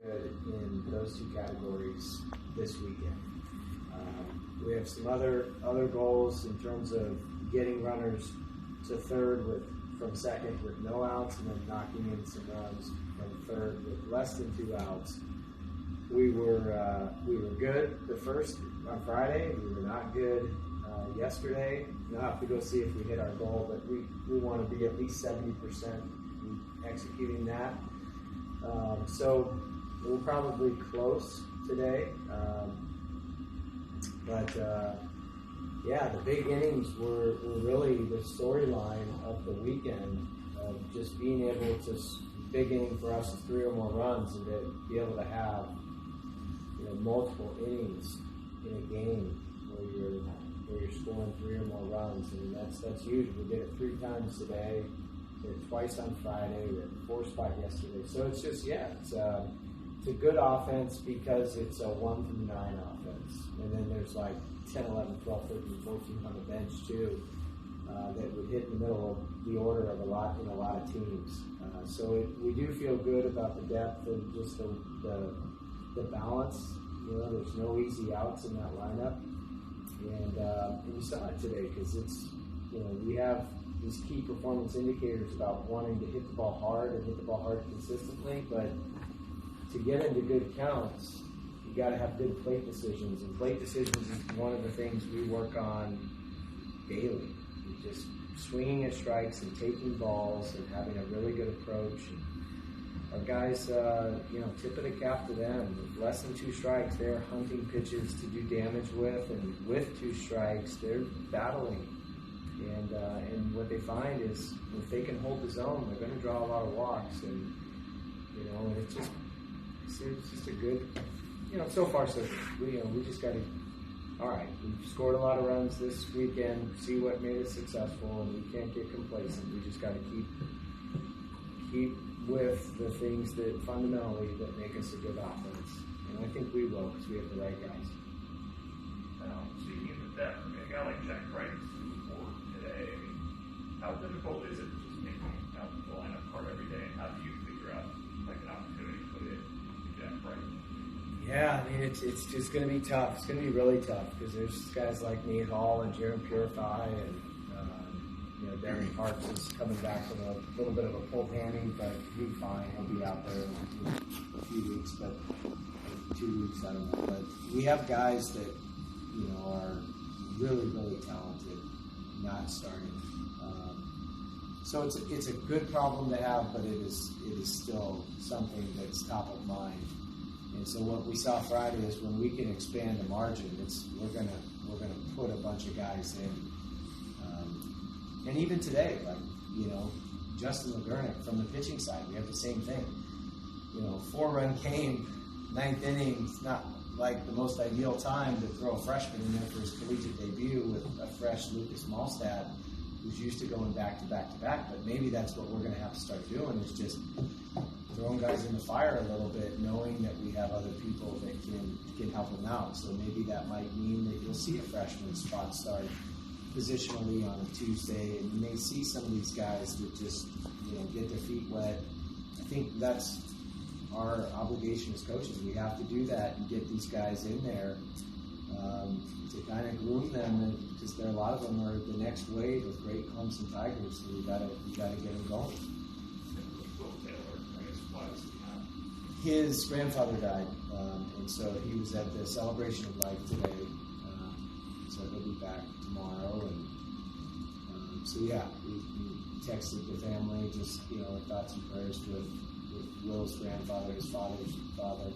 in those two categories this weekend. We have some other goals in terms of getting runners to third from second with no outs, and then knocking in some runs from third with less than 2 outs. We were good the first on Friday. We were not good yesterday. We'll have to go see if we hit our goal, but we want to be at least 70% executing that. So we're probably close today. Yeah, the big innings were really the storyline of the weekend, of just being able to, big inning for us is 3 or more runs, and to be able to have multiple innings in a game where you're scoring 3 or more runs. I mean, that's huge. We did it 3 times today, did it twice on Friday, we had a 4-spot yesterday. So it's just, it's a good offense because it's a 1 through 9 offense. And then there's like 10, 11, 12, 13, 14 on the bench too, that would hit in the middle of the order of a lot of teams. So we do feel good about the depth and just the balance. There's no easy outs in that lineup, and you saw it today because it's we have these key performance indicators about wanting to hit the ball hard and hit the ball hard consistently, but to get into good counts, you got to have good plate decisions, and plate decisions is one of the things we work on daily. Just swinging at strikes and taking balls and having a really good approach. And our guys, tip of the cap to them. With less than 2 strikes, they're hunting pitches to do damage with, and with 2 strikes, they're battling. And what they find is if they can hold the zone, they're going to draw a lot of walks, and it's just a good. So far so good. We just got to. All right, we've scored a lot of runs this weekend. See what made us successful, and we can't get complacent. We just got to keep with the things that fundamentally that make us a good offense, and I think we will because we have the right guys. Speaking of the depth, a guy like Jack Wright for today. How difficult is it just making out the lineup card every day, and how do you figure out an opportunity to put it to Jack Wright? Yeah, I mean, it's just going to be tough. It's going to be really tough because there's guys like Nate Hall and Jaron Purify, and Darren Parks is coming back from a little bit of a pulled hammy, but he'll be fine. He'll be out there in a few weeks, but 2 weeks, I don't know. But we have guys that are really, really talented, not starting. So it's a good problem to have, but it is still something that's top of mind. And so what we saw Friday is when we can expand the margin, we're gonna put a bunch of guys in. And even today, Justin McGurnick from the pitching side, we have the same thing. 4-run game, 9th inning. It's not like the most ideal time to throw a freshman in there for his collegiate debut with a fresh Lucas Malstad, who's used to going back to back to back. But maybe that's what we're going to have to start doing, is just throwing guys in the fire a little bit, knowing that we have other people that can help them out. So maybe that might mean that you'll see a freshman spot start positionally on a Tuesday, and you may see some of these guys that just get their feet wet. I think that's our obligation as coaches. We have to do that and get these guys in there to kind of groom them, because a lot of them are the next wave of great Clemson Tigers. So we gotta get them going. His grandfather died, and so he was at the celebration of life today. So he'll be back tomorrow, and we texted the family, just thoughts and prayers with Will's grandfather, his father's father.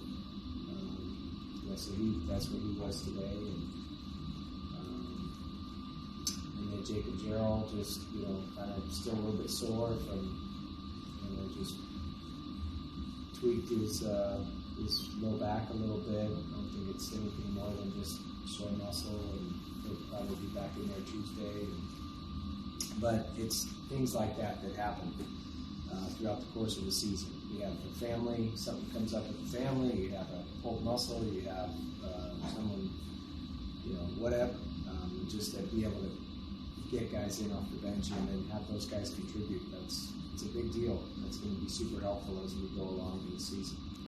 So that's where he was today, and then Jacob Gerald just kind of still a little bit sore from just tweaked his low back a little bit. I don't think it's anything more than just sore muscle, and he'll probably be back in there Tuesday. But it's things like that happen throughout the course of the season. You have the family, something comes up with the family, you have a pulled muscle, you have someone, whatever. Just to be able to get guys in off the bench and then have those guys contribute, it's a big deal. That's going to be super helpful as we go along in the season.